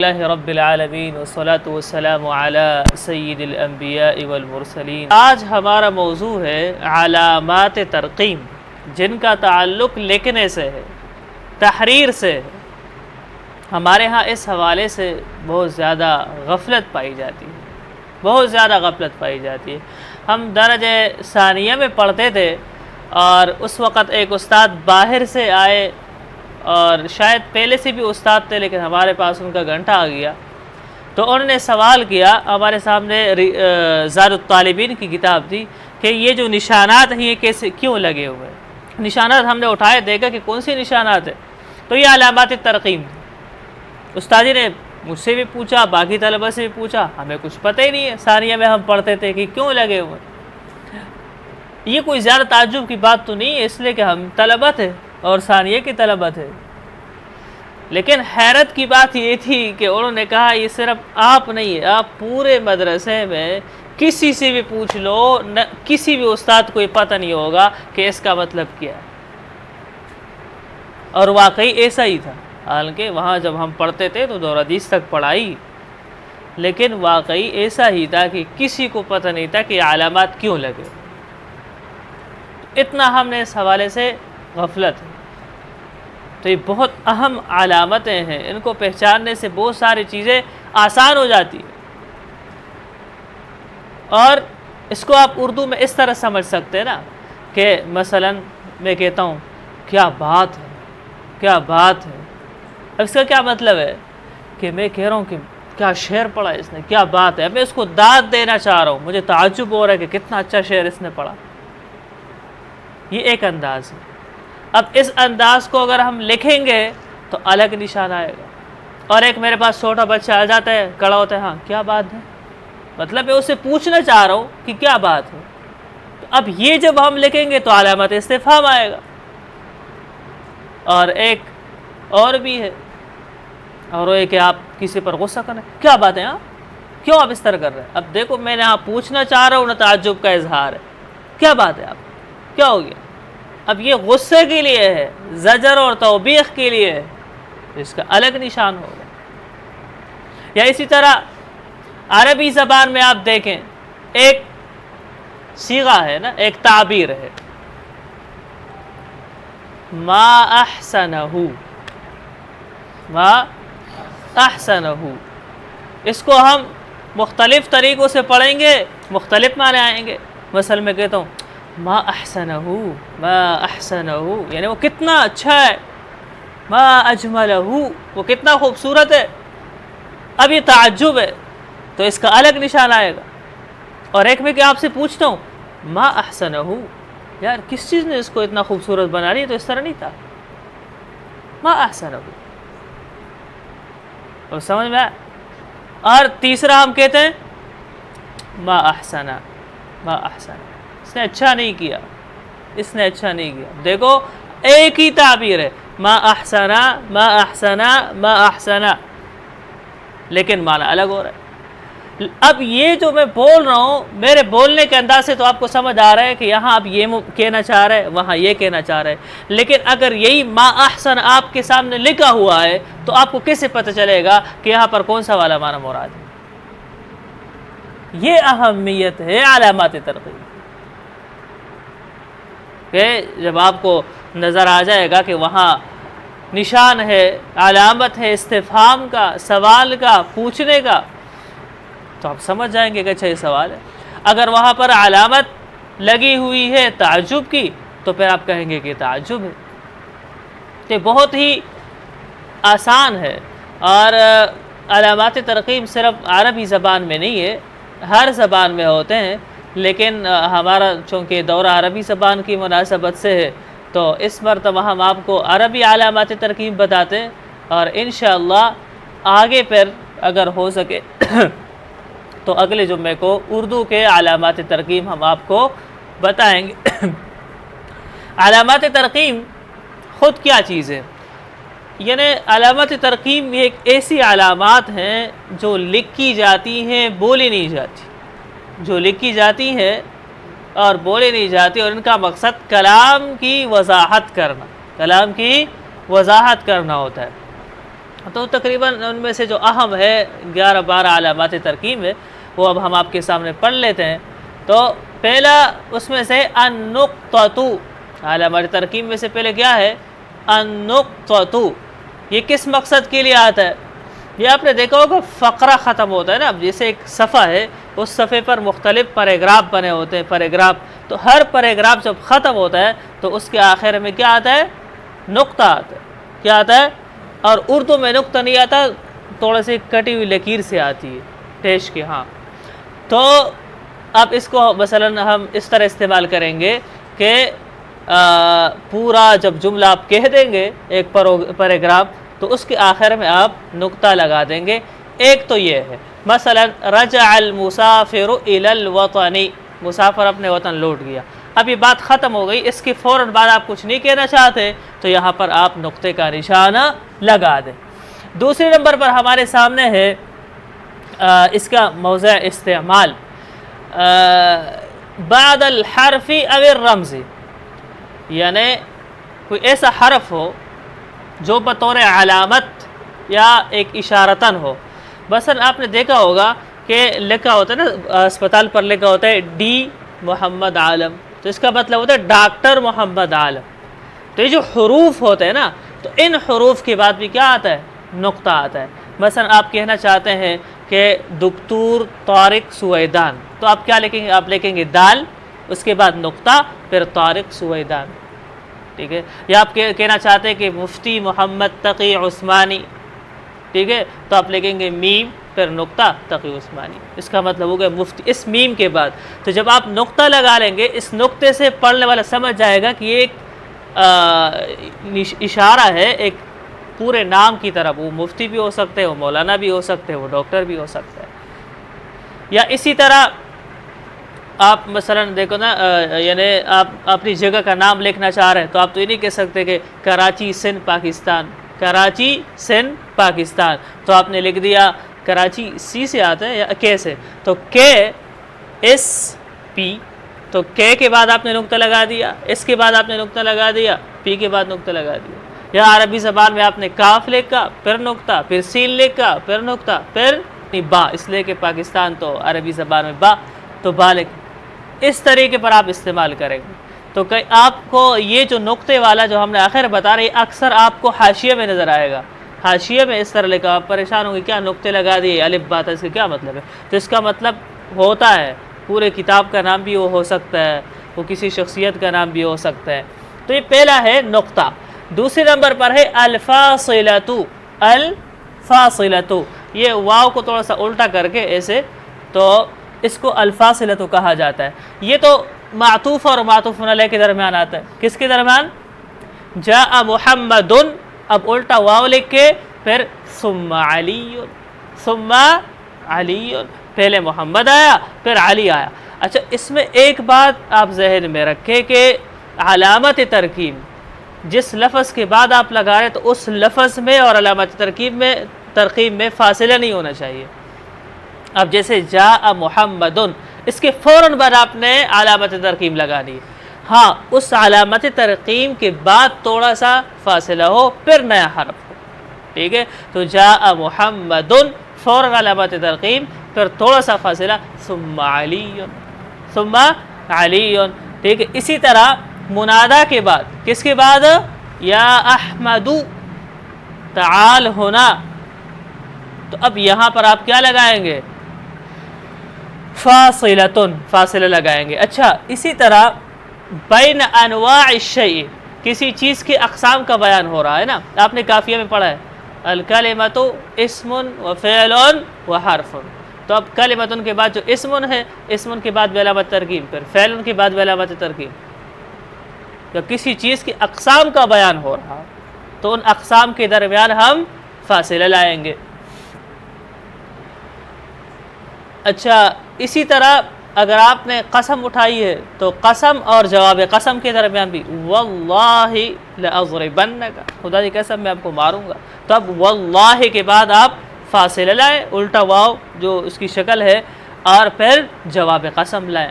اللہ رب العالمین والصلاة والسلام علی سید الانبیاء والمرسلین۔ آج ہمارا موضوع ہے علامات ترقیم، جن کا تعلق لکھنے سے ہے، تحریر سے ہے۔ ہمارے ہاں اس حوالے سے بہت زیادہ غفلت پائی جاتی ہے، بہت زیادہ غفلت پائی جاتی ہے۔ ہم درجہ ثانیہ میں پڑھتے تھے اور اس وقت ایک استاد باہر سے آئے، اور شاید پہلے سے بھی استاد تھے لیکن ہمارے پاس ان کا گھنٹہ آ گیا، تو انہوں نے سوال کیا۔ ہمارے سامنے زاد الطالبین کی کتاب تھی کہ یہ جو نشانات ہیں یہ کیسے کیوں لگے ہوئے ہیں؟ نشانات ہم نے اٹھائے، دیکھا کہ کون سی نشانات ہیں، تو یہ علامات ترقیم تھی۔ استاد جی نے مجھ سے بھی پوچھا، باقی طلبہ سے بھی پوچھا، ہمیں کچھ پتہ ہی نہیں ہے۔ ثانیہ میں ہم پڑھتے تھے کہ کیوں لگے ہوئے ہیں۔ یہ کوئی زیادہ تعجب کی بات تو نہیں ہے، اس لیے کہ ہم طلبہ تھے اور ثانیہ کی طلبہ تھے، لیکن حیرت کی بات یہ تھی کہ انہوں نے کہا یہ صرف آپ نہیں ہے، آپ پورے مدرسے میں کسی سے بھی پوچھ لو، کسی بھی استاد کو یہ پتہ نہیں ہوگا کہ اس کا مطلب کیا ہے۔ اور واقعی ایسا ہی تھا، حالانکہ وہاں جب ہم پڑھتے تھے تو دور حدیث تک پڑھائی، لیکن واقعی ایسا ہی تھا کہ کسی کو پتہ نہیں تھا کہ یہ علامات کیوں لگے۔ اتنا ہم نے اس حوالے سے غفلت ہے۔ تو یہ بہت اہم علامتیں ہیں، ان کو پہچاننے سے بہت ساری چیزیں آسان ہو جاتی ہیں۔ اور اس کو آپ اردو میں اس طرح سمجھ سکتے ہیں نا کہ مثلا میں کہتا ہوں کیا بات ہے، کیا بات ہے، اب اس کا کیا مطلب ہے کہ میں کہہ رہا ہوں کہ کیا شعر پڑھا اس نے، کیا بات ہے، اب میں اس کو داد دینا چاہ رہا ہوں، مجھے تعجب ہو رہا ہے کہ کتنا اچھا شعر اس نے پڑھا۔ یہ ایک انداز ہے۔ اب اس انداز کو اگر ہم لکھیں گے تو الگ نشان آئے گا۔ اور ایک میرے پاس چھوٹا بچہ آ جاتا ہے، کھڑا ہوتا ہے، ہاں کیا بات ہے، مطلب میں اسے پوچھنا چاہ رہا ہوں کہ کیا بات ہے۔ تو اب یہ جب ہم لکھیں گے تو علامت استفہام آئے گا۔ اور ایک اور بھی ہے، اور وہ ہے کہ آپ کسی پر غصہ کریں، کیا بات ہے، ہاں کیوں آپ اس طرح کر رہے ہیں؟ اب دیکھو میں نے پوچھنا چاہ رہا ہوں نہ تعجب کا اظہار ہے، کیا بات ہے، آپ کیا ہو گیا؟ اب یہ غصے کے لیے ہے، زجر اور توبیخ کے لیے ہے، تو اس کا الگ نشان ہوگا۔ یا اسی طرح عربی زبان میں آپ دیکھیں ایک صیغہ ہے نا، ایک تعبیر ہے، ما احسنہ، ما احسنہ۔ اس کو ہم مختلف طریقوں سے پڑھیں گے، مختلف معنی آئیں گے۔ مثلا میں کہتا ہوں ما احسنہ، ما احسنہ، یعنی وہ کتنا اچھا ہے، ما اجملہ، وہ کتنا خوبصورت ہے۔ اب یہ تعجب ہے تو اس کا الگ نشان آئے گا۔ اور ایک میں کہ آپ سے پوچھتا ہوں ما احسنہ، یار کس چیز نے اس کو اتنا خوبصورت بنا لیا، تو اس طرح نہیں تھا، ما احسنہ۔ اور سمجھ میں آیا؟ اور تیسرا ہم کہتے ہیں ما احسنہ، ما احسنہ، اس نے اچھا نہیں کیا، اس نے اچھا نہیں کیا۔ دیکھو ایک ہی تعبیر ہے، ما احسنہ، ما احسنہ، ما احسنہ، لیکن معنی الگ ہو رہا ہے۔ اب یہ جو میں بول رہا ہوں، میرے بولنے کے انداز سے تو آپ کو سمجھ آ رہا ہے کہ یہاں آپ یہ کہنا چاہ رہے ہیں، وہاں یہ کہنا چاہ رہے ہیں، لیکن اگر یہی ما احسن آپ کے سامنے لکھا ہوا ہے تو آپ کو کیسے پتہ چلے گا کہ یہاں پر کون سا والا معنی مراد ہے؟ یہ اہمیت ہے علامات ترقیم، کہ جب آپ کو نظر آ جائے گا کہ وہاں نشان ہے، علامت ہے استفہام کا، سوال کا، پوچھنے کا، تو آپ سمجھ جائیں گے کہ اچھا یہ سوال ہے۔ اگر وہاں پر علامت لگی ہوئی ہے تعجب کی تو پھر آپ کہیں گے کہ تعجب ہے۔ یہ بہت ہی آسان ہے، اور علامات ترقیم صرف عربی زبان میں نہیں ہے، ہر زبان میں ہوتے ہیں، لیکن ہمارا چونکہ دورہ عربی زبان کی مناسبت سے ہے تو اس مرتبہ ہم آپ کو عربی علامات ترقیم بتاتے ہیں، اور انشاءاللہ آگے پھر اگر ہو سکے تو اگلے جمعے کو اردو کے علامات ترقیم ہم آپ کو بتائیں گے۔ علامات ترقیم خود کیا چیز ہے؟ یعنی علامات ترقیم یہ ایک ایسی علامات ہیں جو لکھی جاتی ہیں، بولی نہیں جاتی، جو لکھی جاتی ہیں اور بولی نہیں جاتی، اور ان کا مقصد کلام کی وضاحت کرنا، کلام کی وضاحت کرنا ہوتا ہے۔ تو تقریباً ان میں سے جو اہم ہے 11-12 علامات ترکیب ہے وہ اب ہم آپ کے سامنے پڑھ لیتے ہیں۔ تو پہلا اس میں سے النقطۃ، علامات ترکیب میں سے پہلے کیا ہے؟ النقطۃ۔ یہ کس مقصد کے لیے آتا ہے؟ یہ آپ نے دیکھا ہوگا فقرہ ختم ہوتا ہے نا، جیسے ایک صفحہ ہے، اس صفحے پر مختلف پیراگراف بنے ہوتے ہیں، پیراگراف، تو ہر پیراگراف جب ختم ہوتا ہے تو اس کے آخر میں کیا آتا ہے؟ نقطہ آتا ہے۔ کیا آتا ہے؟ اور اردو میں نقطہ نہیں آتا، تھوڑا سی کٹی ہوئی لکیر سے آتی ہے، ٹیش کے، ہاں۔ تو اب اس کو مثلا ہم اس طرح استعمال کریں گے کہ پورا جب جملہ آپ کہہ دیں گے ایک پیراگراف، تو اس کے آخر میں آپ نقطہ لگا دیں گے۔ ایک تو یہ ہے مثلا رجع المسافر الی الوطن، مسافر اپنے وطن لوٹ گیا۔ اب یہ بات ختم ہو گئی، اس کے فوراً بعد آپ کچھ نہیں کہنا چاہتے تو یہاں پر آپ نقطے کا نشانہ لگا دیں۔ دوسرے نمبر پر ہمارے سامنے ہے اس کا موضع استعمال بعد الحرف او الرمز، یعنی کوئی ایسا حرف ہو جو بطور علامت یا ایک اشارتاً ہو۔ مثلا آپ نے دیکھا ہوگا کہ لکھا ہوتا ہے نا، اسپتال پر لکھا ہوتا ہے ڈی محمد عالم، تو اس کا مطلب ہوتا ہے ڈاکٹر محمد عالم۔ تو یہ جو حروف ہوتے ہیں نا، تو ان حروف کے بعد بھی کیا آتا ہے؟ نقطہ آتا ہے۔ مثلا آپ کہنا چاہتے ہیں کہ دکتور طارق سویدان، تو آپ کیا لکھیں گے؟ آپ لکھیں گے دال، اس کے بعد نقطہ، پھر طارق سویدان، ٹھیک ہے؟ یا آپ کہنا چاہتے ہیں کہ مفتی محمد تقی عثمانی، ٹھیک ہے؟ تو آپ لکھیں گے میم، پھر نقطہ، تقی عثمانی۔ اس کا مطلب ہو گیا مفتی، اس میم کے بعد۔ تو جب آپ نقطہ لگا لیں گے، اس نقطے سے پڑھنے والا سمجھ جائے گا کہ یہ ایک اشارہ ہے ایک پورے نام کی طرف۔ وہ مفتی بھی ہو سکتے ہیں، وہ مولانا بھی ہو سکتے ہیں، وہ ڈاکٹر بھی ہو سکتے ہیں۔ یا اسی طرح آپ مثلا دیکھو نا، یعنی آپ اپنی جگہ کا نام لکھنا چاہ رہے ہیں تو آپ تو یہ نہیں کہہ سکتے کہ کراچی سندھ پاکستان، کراچی سندھ پاکستان، تو آپ نے لکھ دیا کراچی، سی سے آتا ہے یا کے سے، تو کے ایس پی، تو کے کے بعد آپ نے نقطہ لگا دیا، اس کے بعد آپ نے نقطہ لگا دیا، پی کے بعد نقطہ لگا دیا۔ یا عربی زبان میں آپ نے کاف لکھا، پھر نقطہ، پھر سین لکھا، پھر نقطہ، پھر با، اس لیے کہ پاکستان تو عربی زبان میں با، تو با لکھ، اس طریقے پر آپ استعمال کریں گے۔ تو آپ کو یہ جو نقطے والا جو ہم نے آخر بتا رہے، اکثر آپ کو حاشیے میں نظر آئے گا، حاشیے میں اس طرح لکھا، آپ پریشان ہوں گے کیا نقطے لگا دیے، الف بات ہے، اس کا کیا مطلب ہے؟ تو اس کا مطلب ہوتا ہے پورے کتاب کا نام بھی وہ ہو سکتا ہے، وہ کسی شخصیت کا نام بھی ہو سکتا ہے۔ تو یہ پہلا ہے نقطہ۔ دوسرے نمبر پر ہے الفاصلۃ، الفاصلۃ، یہ واو کو تھوڑا سا الٹا کر کے ایسے، تو اس کو الفاصلۃ کہا جاتا ہے۔ یہ تو معطوف اور معطوف علیہ کے درمیان آتا ہے۔ کس کے درمیان؟ جاء محمد، اب الٹا واو لکھ کے پھر ثم علی، ثم علی، پہلے محمد آیا پھر علی آیا۔ اچھا، اس میں ایک بات آپ ذہن میں رکھیں کہ علامت ترکیب جس لفظ کے بعد آپ لگا رہے تو اس لفظ میں اور علامت ترکیب میں فاصلہ نہیں ہونا چاہیے۔ اب جیسے جاء محمد، اس کے فوراً بعد آپ نے علامت ترکیب لگانی ہے، ہاں اس علامت ترکیب کے بعد تھوڑا سا فاصلہ ہو پھر نیا حرف ہو، ٹھیک ہے؟ تو جاء محمد، فوراً علامت ترکیب، پھر تھوڑا سا فاصلہ، ثم علی، ثم علی، ٹھیک ہے؟ اسی طرح منادا کے بعد، کس کے بعد؟ یا احمد تعال ہونا، تو اب یہاں پر آپ کیا لگائیں گے؟ فاصلتن، فاصلہ لگائیں گے۔ اچھا، اسی طرح بین انواع الشیء، کسی چیز کی اقسام کا بیان ہو رہا ہے نا، آپ نے قافیہ میں پڑھا ہے الکلمۃ اسم و فعل و حرف، تو اب کلمۃ کے بعد جو اسم ہے، اسم کے بعد علامت ترکیب، پھر فعل کے بعد علامت ترکیب، جب کسی چیز کی اقسام کا بیان ہو رہا تو ان اقسام کے درمیان ہم فاصلہ لائیں گے۔ اچھا، اسی طرح اگر آپ نے قسم اٹھائی ہے تو قسم اور جواب قسم کے درمیان بھی واللہ لأضربنک، خدا کی قسم میں آپ کو ماروں گا، تو اب واللہ کے بعد آپ فاصلہ لائیں، الٹا واو جو اس کی شکل ہے، اور پھر جواب قسم لائیں۔